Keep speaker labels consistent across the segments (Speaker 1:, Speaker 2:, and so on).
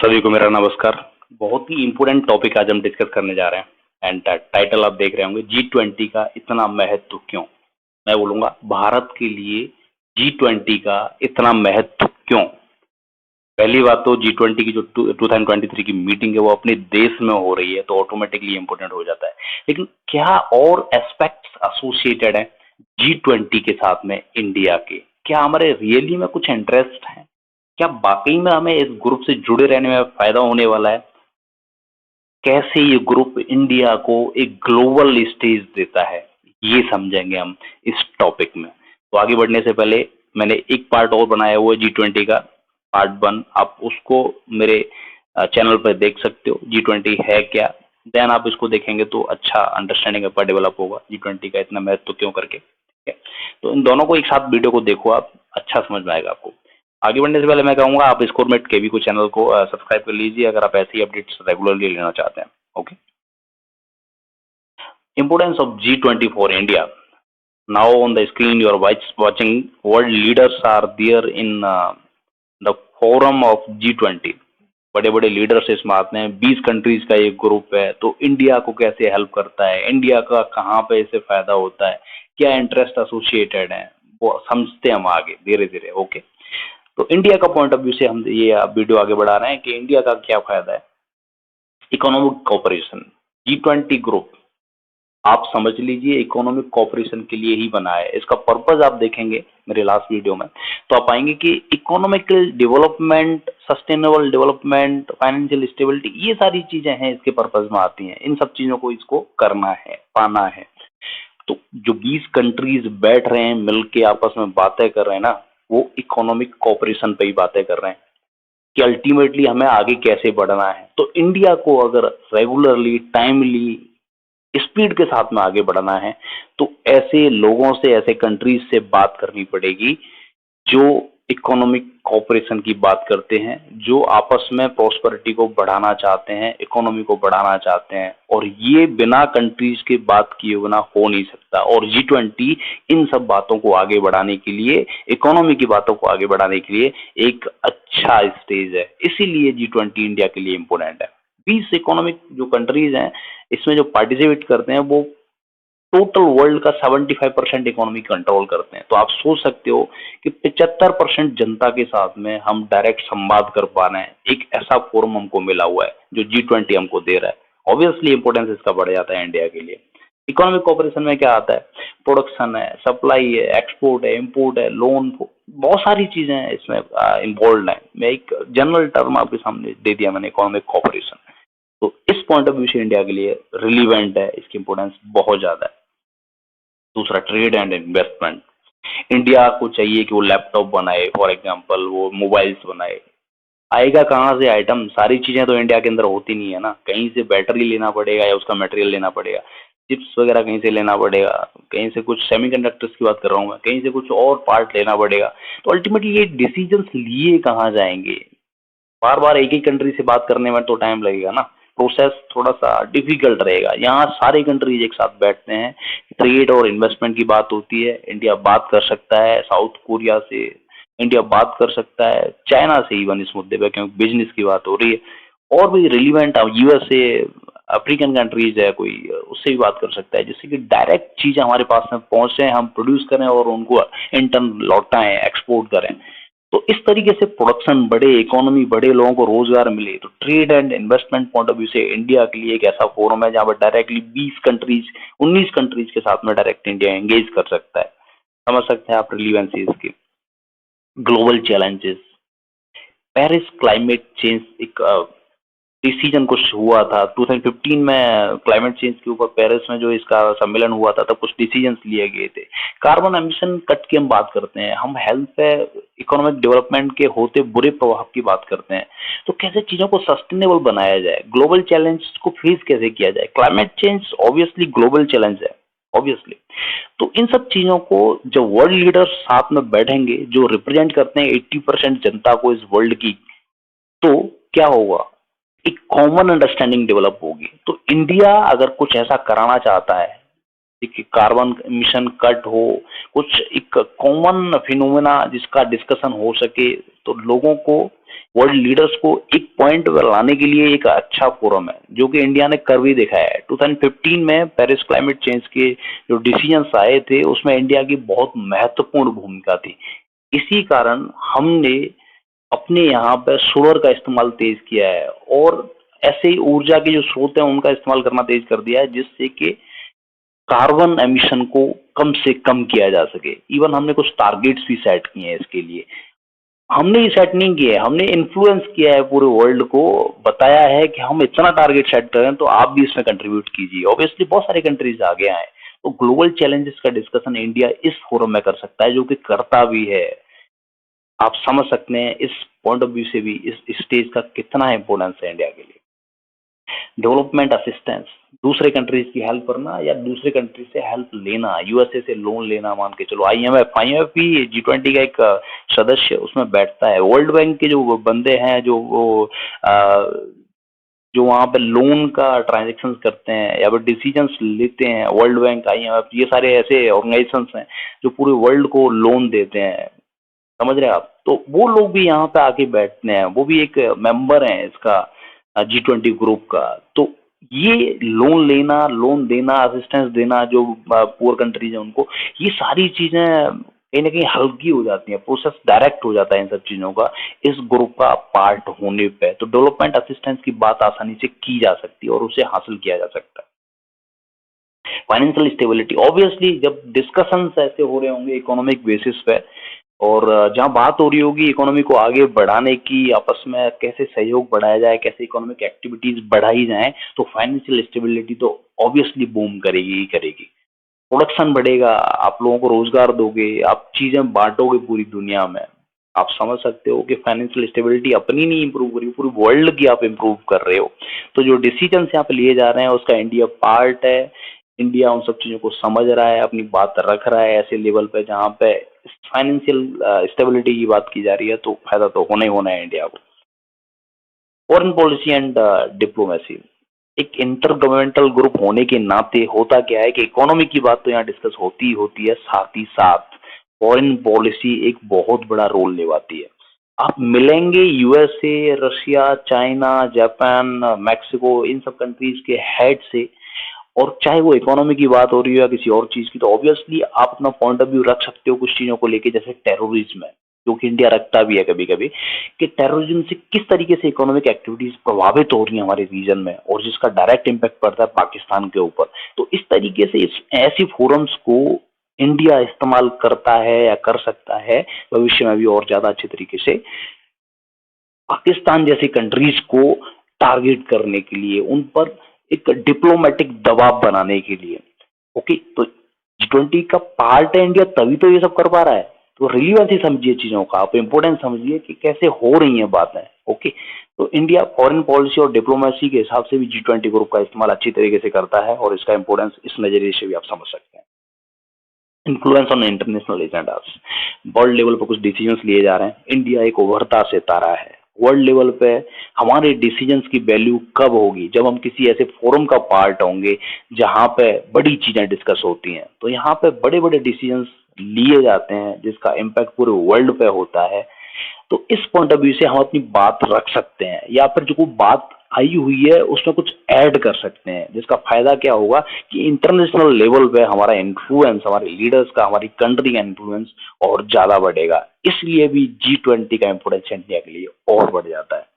Speaker 1: सभी को मेरा नमस्कार। बहुत ही इम्पोर्टेंट टॉपिक आज हम डिस्कस करने जा रहे हैं एंड टाइटल आप देख रहे होंगे, G20 का इतना महत्व क्यों। मैं बोलूंगा भारत के लिए G20 का इतना महत्व क्यों। पहली बात तो G20 की जो 2023 की मीटिंग है वो अपने देश में हो रही है तो ऑटोमेटिकली इम्पोर्टेंट हो जाता है। लेकिन क्या और एस्पेक्ट्स एसोसिएटेड हैं G20 के साथ में इंडिया के? क्या हमारे रियली में कुछ इंटरेस्ट है? क्या वाकई में हमें इस ग्रुप से जुड़े रहने में फायदा होने वाला है? कैसे ये ग्रुप इंडिया को एक ग्लोबल स्टेज देता है, ये समझेंगे हम इस टॉपिक में। तो आगे बढ़ने से पहले मैंने एक पार्ट और बनाया हुआ है G20 का, पार्ट 1। आप उसको मेरे चैनल पर देख सकते हो, G20 है क्या। देन आप इसको देखेंगे तो अच्छा अंडरस्टैंडिंग आपका डेवलप होगा G20 का इतना महत्व क्यों करके। ठीक है, तो इन दोनों को एक साथ वीडियो को देखो, आप अच्छा समझ में आएगा आपको। आगे बढ़ने से पहले मैं कहूंगा आप स्कोरमेट केवी को चैनल को सब्सक्राइब कर लीजिए अगर आप ऐसी अपडेट्स रेगुलरली लेना चाहते हैं। Okay, importance of G20 for India. Now on the screen you are watching world leaders are there in the forum of G20. बड़े बड़े लीडर्स इसमें आते हैं, 20 कंट्रीज का एक ग्रुप है। तो इंडिया को कैसे हेल्प करता है, इंडिया का कहाँ पे इससे फायदा होता है, क्या इंटरेस्ट एसोसिएटेड है, वो समझते हैं हम आगे धीरे धीरे। ओके, तो इंडिया का पॉइंट ऑफ व्यू से हम ये वीडियो आगे बढ़ा रहे हैं कि इंडिया का क्या फायदा है। इकोनॉमिक कोऑपरेशन, G20 ग्रुप आप समझ लीजिए इकोनॉमिक कोऑपरेशन के लिए ही बना है। इसका पर्पस आप देखेंगे मेरे लास्ट वीडियो में तो आप पाएंगे कि economical development, sustainable development, financial stability, ये सारी चीजें हैं इसके पर्पस में आती हैं। इन सब चीजों को इसको करना है, पाना है। तो जो 20 कंट्रीज बैठ रहे हैं मिलके आपस में बातें कर रहे हैं ना, वो इकोनॉमिक कोऑपरेशन पे ही बातें कर रहे हैं कि अल्टीमेटली हमें आगे कैसे बढ़ना है। तो इंडिया को अगर रेगुलरली, टाइमली, स्पीड के साथ में आगे बढ़ना है तो ऐसे लोगों से, ऐसे कंट्रीज से बात करनी पड़ेगी जो इकोनॉमिक कोऑपरेशन की बात करते हैं, जो आपस में प्रॉस्पेरिटी को बढ़ाना चाहते हैं, इकोनॉमी को बढ़ाना चाहते हैं। और ये बिना कंट्रीज के बात किए बिना हो नहीं सकता। और G20 इन सब बातों को आगे बढ़ाने के लिए, इकोनॉमी की बातों को आगे बढ़ाने के लिए एक अच्छा स्टेज है। इसीलिए G20 इंडिया के लिए इम्पोर्टेंट है। 20 इकोनॉमिक जो कंट्रीज हैं इसमें जो पार्टिसिपेट करते हैं वो टोटल वर्ल्ड का 75% इकोनॉमी कंट्रोल करते हैं। तो आप सोच सकते हो कि 75% जनता के साथ में हम डायरेक्ट संवाद कर पा रहे हैं। एक ऐसा फोरम हमको मिला हुआ है जो G20 हमको दे रहा है। ऑब्वियसली इंपॉर्टेंस इसका बढ़ जाता है इंडिया के लिए। इकोनॉमिक कोऑपरेशन में क्या आता है, प्रोडक्शन है, सप्लाई है, एक्सपोर्ट है, इंपोर्ट है, लोन, बहुत सारी चीजें हैं इसमें इन्वॉल्व है। मैं एक जनरल टर्म आपके सामने दे दिया मैंने, इकोनॉमिक कोऑपरेशन। तो इस पॉइंट ऑफ व्यू से इंडिया के लिए रिलीवेंट है, इसकी इंपोर्टेंस बहुत ज्यादा है। दूसरा, ट्रेड एंड इन्वेस्टमेंट। इंडिया को चाहिए कि वो लैपटॉप बनाए, फॉर एग्जांपल वो मोबाइल्स बनाए। आएगा कहाँ से आइटम, सारी चीजें तो इंडिया के अंदर होती नहीं है ना, कहीं से बैटरी लेना पड़ेगा या उसका मटेरियल लेना पड़ेगा, चिप्स वगैरह कहीं से लेना पड़ेगा, कहीं से कुछ सेमीकंडक्टर्स की बात कर रहा हूँ मैं, कहीं से कुछ और पार्ट लेना पड़ेगा। तो अल्टीमेटली ये डिसीजंस लिए कहाँ जाएंगे, बार बार एक ही कंट्री से बात करने में तो टाइम लगेगा ना, प्रोसेस थोड़ा सा डिफिकल्ट रहेगा। यहाँ सारे कंट्रीज एक साथ बैठते हैं, ट्रेड और इन्वेस्टमेंट की बात होती है, इंडिया बात कर सकता है साउथ कोरिया से, इंडिया बात कर सकता है चाइना से इवन इस मुद्दे पे, क्योंकि बिजनेस की बात हो रही है। और भी रिलीवेंट USA, अफ्रीकन कंट्रीज है कोई, उससे भी बात कर सकता है, जिससे कि डायरेक्ट चीजें हमारे पास में पहुंचे, हम प्रोड्यूस करें और उनको इंटर्न लौटाएं, एक्सपोर्ट करें। तो इस तरीके से प्रोडक्शन बढ़े, इकोनॉमी बढ़े, लोगों को रोजगार मिले। तो trade and investment point of view से इंडिया के लिए एक ऐसा फोरम है जहां पर डायरेक्टली 20 कंट्रीज, 19 कंट्रीज के साथ में डायरेक्ट इंडिया एंगेज कर सकता है। समझ सकते हैं आप रिलीवेंसी इसकी। Global challenges, Paris climate change एक डिसीजन कुछ हुआ था 2015 में, क्लाइमेट चेंज के ऊपर पेरिस में जो इसका सम्मेलन हुआ था तब कुछ डिसीजंस लिए गए थे। कार्बन एमिशन कट की हम बात करते हैं, हम हेल्थ पे, इकोनॉमिक डेवलपमेंट के होते बुरे प्रभाव की बात करते हैं। तो कैसे चीजों को सस्टेनेबल बनाया जाए, ग्लोबल चैलेंज को फेस कैसे किया जाए। Climate change obviously global challenge है, ऑब्वियसली। तो इन सब चीजों को जब वर्ल्ड लीडर्स साथ में बैठेंगे जो रिप्रेजेंट करते हैं 80% जनता को इस वर्ल्ड की, तो क्या होगा, एक कॉमन अंडरस्टैंडिंग डेवलप होगी। तो इंडिया अगर कुछ ऐसा कराना चाहता है कि कार्बन एमिशन कट हो, कुछ एक कॉमन फिनोमेना जिसका डिस्कशन हो सके, तो लोगों को, वर्ल्ड लीडर्स को एक पॉइंट पर लाने के लिए एक अच्छा फोरम है, जो कि इंडिया ने कर भी दिखाया है। 2015 में पेरिस क्लाइमेट चेंज के जो डिसीजंस आए थे उसमें इंडिया की बहुत महत्वपूर्ण भूमिका थी। इसी कारण हमने अपने यहाँ पे सोलर का इस्तेमाल तेज किया है और ऐसे ही ऊर्जा के जो स्रोत हैं उनका इस्तेमाल करना तेज कर दिया है, जिससे कि कार्बन एमिशन को कम से कम किया जा सके। इवन हमने कुछ टारगेट्स भी सेट किए हैं इसके लिए। हमने ये सेट नहीं किए, हमने इन्फ्लुएंस किया है पूरे वर्ल्ड को, बताया है कि हम इतना टारगेट सेट कर रहे हैं तो आप भी इसमें कंट्रीब्यूट कीजिए। ऑब्वियसली बहुत सारे कंट्रीज आगे आए, तो ग्लोबल चैलेंजेस का डिस्कशन इंडिया इस फोरम में कर सकता है, जो कि करता भी है। आप समझ सकते हैं इस पॉइंट ऑफ व्यू से भी इस स्टेज का कितना इंपॉर्टेंस है इंडिया के लिए। डेवलपमेंट असिस्टेंस, दूसरे कंट्रीज की हेल्प करना या दूसरे कंट्री से हेल्प लेना, यूएसए से लोन लेना, मान के चलो आईएमएफ आईएमएफ भी G20 का एक सदस्य उसमें बैठता है। वर्ल्ड बैंक के जो बंदे हैं, जो वो जो वहाँ पे लोन का ट्रांजेक्शन करते हैं या फिर डिसीजंस लेते हैं, वर्ल्ड बैंक आईएमएफ ये सारे ऐसे ऑर्गेनाइजेशंस हैं जो पूरे वर्ल्ड को लोन देते हैं। समझ रहे हैं आप? तो वो लोग भी यहाँ पे आके बैठते हैं, वो भी एक मेंबर हैं इसका G20 ग्रुप का। तो ये लोन लेना, लोन देना, असिस्टेंस देना जो पुअर कंट्रीज है उनको, ये सारी चीजें कहीं ना कहीं हल्की हो जाती हैं, प्रोसेस डायरेक्ट हो जाता है इन सब चीजों का इस ग्रुप का पार्ट होने पे। तो डेवलपमेंट असिस्टेंस की बात आसानी से की जा सकती है और उसे हासिल किया जा सकता है। फाइनेंशियल स्टेबिलिटी, ऑब्वियसली जब डिस्कशंस ऐसे हो रहे होंगे इकोनॉमिक बेसिस पे और जहाँ बात हो रही होगी इकोनॉमी को आगे बढ़ाने की, आपस में कैसे सहयोग बढ़ाया जाए, कैसे इकोनॉमिक एक्टिविटीज बढ़ाई जाए, तो फाइनेंशियल स्टेबिलिटी तो ऑब्वियसली बूम करेगी ही करेगी। प्रोडक्शन बढ़ेगा, आप लोगों को रोजगार दोगे, आप चीजें बांटोगे पूरी दुनिया में। आप समझ सकते हो कि फाइनेंशियल स्टेबिलिटी अपनी नहीं इंप्रूव करी, पूरी वर्ल्ड की आप इंप्रूव कर रहे हो। तो जो डिसीजन यहाँ पे लिए जा रहे हैं उसका इंडिया पार्ट है। इंडिया उन सब चीजों को समझ रहा है, अपनी बात रख रहा है ऐसे लेवल पे जहाँ पे फाइनेंशियल स्टेबिलिटी की बात की जा रही है, तो फायदा तो होना ही होना है इंडिया को। फॉरेन पॉलिसी एंड डिप्लोमेसी, एक इंटर गवर्नमेंटल ग्रुप होने के नाते होता क्या है कि इकोनॉमी की बात तो यहाँ डिस्कस होती ही होती है, साथ ही साथ फॉरेन पॉलिसी एक बहुत बड़ा रोल निभाती है। आप मिलेंगे USA, Russia, China, Japan, Mexico, इन सब कंट्रीज के हेड से, और चाहे वो इकोनॉमी की बात हो रही हो या किसी और चीज की, तो ऑब्वियसली आप अपना पॉइंट ऑफ व्यू रख सकते हो कुछ चीजों को लेके, जैसे टेररिज्म है जो कि इंडिया रखता भी है कभी कभी, कि टेररिज्म से किस तरीके से इकोनॉमिक एक्टिविटीज प्रभावित हो रही है हमारे रीजन में और जिसका डायरेक्ट इम्पैक्ट पड़ता है पाकिस्तान के ऊपर। तो इस तरीके से ऐसी फोरम्स को इंडिया इस्तेमाल करता है या कर सकता है भविष्य में भी और ज्यादा अच्छे तरीके से, पाकिस्तान जैसी कंट्रीज को टारगेट करने के लिए, उन पर एक डिप्लोमेटिक दबाव बनाने के लिए। ओके, तो G20 का पार्ट है इंडिया, तभी तो ये सब कर पा रहा है। तो रिलीवेंसी समझिए चीजों का, आप इम्पोर्टेंस समझिए कि कैसे हो रही है बातें। ओके, तो इंडिया फॉरेन पॉलिसी और डिप्लोमेसी के हिसाब से भी G20 ग्रुप का इस्तेमाल अच्छी तरीके से करता है और इसका इंपोर्टेंस इस नजरिए से भी आप समझ सकते हैं। Influence on international agendas, world level पर कुछ डिसीजंस लिए जा रहे हैं, इंडिया एक उभरता सितारा है। वर्ल्ड लेवल पे हमारे डिसीजंस की वैल्यू कब होगी? जब हम किसी ऐसे फोरम का पार्ट होंगे जहां पे बड़ी चीजें डिस्कस होती हैं। तो यहाँ पे बड़े बड़े डिसीजंस लिए जाते हैं जिसका इम्पैक्ट पूरे वर्ल्ड पे होता है। तो इस पॉइंट ऑफ व्यू से हम अपनी बात रख सकते हैं, या फिर जो कोई बात आई हुई है उसमें कुछ ऐड कर सकते हैं, जिसका फायदा क्या होगा कि इंटरनेशनल लेवल पे हमारा इन्फ्लुएंस, हमारे लीडर्स का, हमारी कंट्री का इन्फ्लुएंस और ज्यादा बढ़ेगा। इसलिए भी G20 का इंपोर्टेंस इंडिया के लिए और बढ़ जाता है।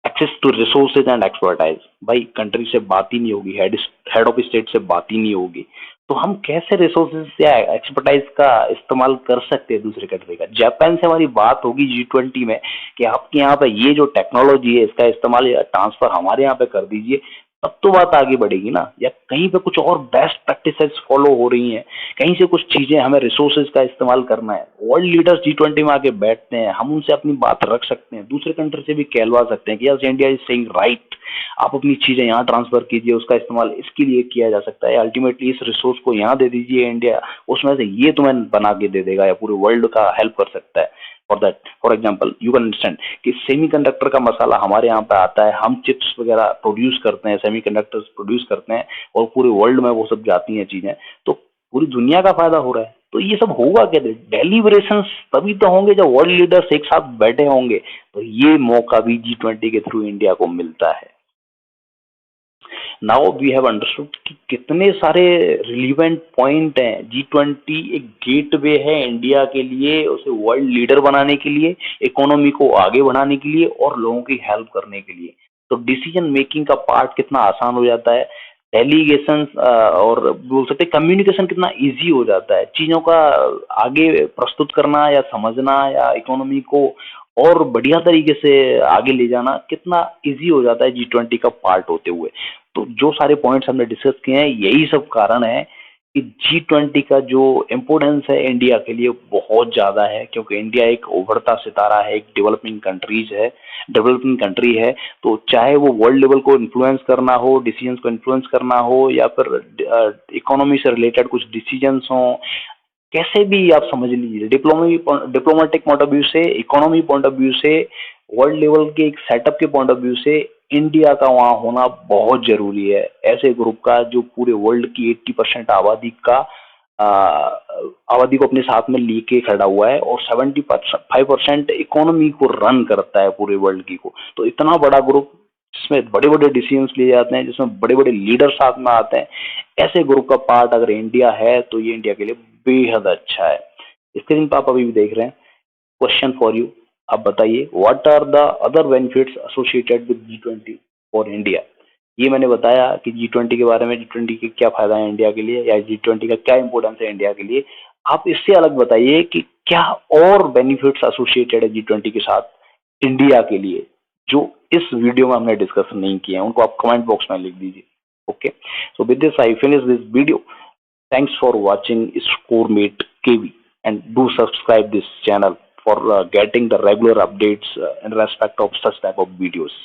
Speaker 1: Access to resources and expertise, भाई कंट्री से बात ही नहीं होगी, हेड ऑफ स्टेट से बात ही नहीं होगी, तो हम कैसे रिसोर्सेज या एक्सपर्टाइज का इस्तेमाल कर सकते हैं दूसरे कंट्री का? जापान से हमारी बात होगी G20 में कि आपके यहाँ पे ये जो टेक्नोलॉजी है इसका इस्तेमाल या ट्रांसफर हमारे यहाँ पे कर दीजिए, तब तो बात आगे बढ़ेगी ना। या कहीं पे कुछ और बेस्ट प्रैक्टिसेस फॉलो हो रही हैं, कहीं से कुछ चीजें हमें रिसोर्सेज का इस्तेमाल करना है, वर्ल्ड लीडर्स G20 में आके बैठते हैं, हम उनसे अपनी बात रख सकते हैं, दूसरे कंट्री से भी कहलवा सकते हैं कि yes India is saying right, आप अपनी चीजें यहाँ ट्रांसफर कीजिए, उसका इस्तेमाल इसके लिए किया जा सकता है, अल्टीमेटली इस रिसोर्स को यहाँ दे दीजिए इंडिया, उसमें से ये तुम्हें बना के दे देगा या पूरे वर्ल्ड का हेल्प कर सकता है। For that, for example you can understand कि सेमीकंडक्टर का मसाला हमारे यहाँ पे आता है, हम चिप्स वगैरह प्रोड्यूस करते हैं, सेमीकंडक्टर्स प्रोड्यूस करते हैं और पूरे वर्ल्ड में वो सब जाती हैं चीजें, तो पूरी दुनिया का फायदा हो रहा है। तो ये सब होगा कैसे? डेलीब्रेशंस तभी तो होंगे जब वर्ल्ड लीडर्स एक साथ बैठे होंगे। तो ये मौका भी G20 के थ्रू इंडिया को मिलता है। नाउ वी हैव अंडरस्टूड कि कितने सारे रिलीवेंट पॉइंट हैं। G20 एक गेटवे है इंडिया के लिए, उसे वर्ल्ड लीडर बनाने के लिए, इकोनॉमी को आगे बढ़ाने के लिए और लोगों की हेल्प करने के लिए। तो डिसीजन मेकिंग का पार्ट कितना आसान हो जाता है, डेलीगेशन और बोल सकते कम्युनिकेशन कितना इजी हो जाता है, चीजों का आगे प्रस्तुत करना या समझना या इकोनॉमी को और बढ़िया तरीके से आगे ले जाना कितना इजी हो जाता है G20 का पार्ट होते हुए। तो जो सारे पॉइंट्स हमने डिस्कस किए हैं, यही सब कारण है कि G20 का जो इम्पोर्टेंस है इंडिया के लिए बहुत ज़्यादा है, क्योंकि इंडिया एक उभरता सितारा है, एक डेवलपिंग कंट्री है। तो चाहे वो वर्ल्ड लेवल को इन्फ्लुएंस करना हो, डिसीजंस को इन्फ्लुएंस करना हो, या फिर इकोनॉमी से रिलेटेड कुछ डिसीजंस हों, कैसे भी आप समझ लीजिए, डिप्लोमेटिक पॉइंट ऑफ व्यू से, इकोनॉमी पॉइंट ऑफ व्यू से, वर्ल्ड लेवल के एक सेटअप के पॉइंट ऑफ व्यू से इंडिया का वहाँ होना बहुत जरूरी है। ऐसे ग्रुप का जो पूरे वर्ल्ड की 80% आबादी को अपने साथ में लेके खड़ा हुआ है और 75% इकोनॉमी को रन करता है पूरे वर्ल्ड की को। तो इतना बड़ा ग्रुप जिसमें बड़े बड़े डिसीजंस लिए जाते हैं, जिसमें बड़े बड़े लीडर साथ में आते हैं, ऐसे ग्रुप का पार्ट अगर इंडिया है तो ये इंडिया के लिए बेहद अच्छा है। स्क्रीन पर आप अभी भी देख रहे हैं। क्वेश्चन फॉर यू, आप बताइए what are the other benefits associated with G20 for India. ये मैंने बताया कि G20 के बारे में, G20 के क्या फायदा है इंडिया के लिए या G20 का क्या इंपॉर्टेंस है इंडिया के लिए। आप इससे अलग बताइए कि क्या और बेनिफिट्स एसोसिएटेड है G20 के साथ इंडिया के लिए, जो इस वीडियो में हमने डिस्कस नहीं किए हैं, उनको आप कमेंट बॉक्स में लिख दीजिए। Okay, so with this I finish this video. Thanks for watching ScoreMate KV, and do subscribe this channel for getting the regular updates in respect of such type of videos.